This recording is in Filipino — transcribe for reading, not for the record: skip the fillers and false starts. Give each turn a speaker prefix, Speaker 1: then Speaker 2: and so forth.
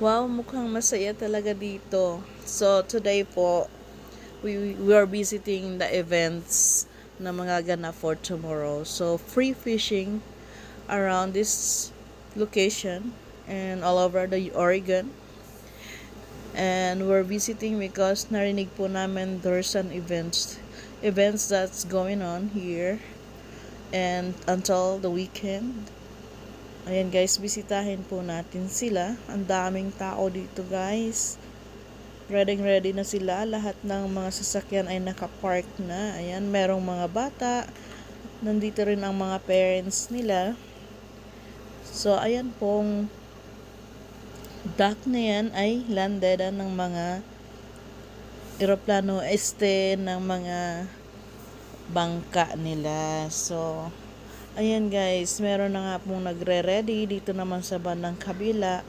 Speaker 1: Wow, mukhang masaya talaga dito. So, today po, we are visiting the events na mga ganap for tomorrow. So, free fishing around this location and all over the Oregon. And we're visiting because narinig po namin there's an events that's going on here and until the weekend. Ayan guys, bisitahin po natin sila. Ang daming tao dito guys. Ready na sila. Lahat ng mga sasakyan ay nakapark na. Ayan, merong mga bata. Nandito rin ang mga parents nila. So, ayan pong dock na yan ay landedan ng mga eroplano ng mga bangka nila. So, ayan guys, meron na nga pong nagre-ready dito naman sa bandang kabila.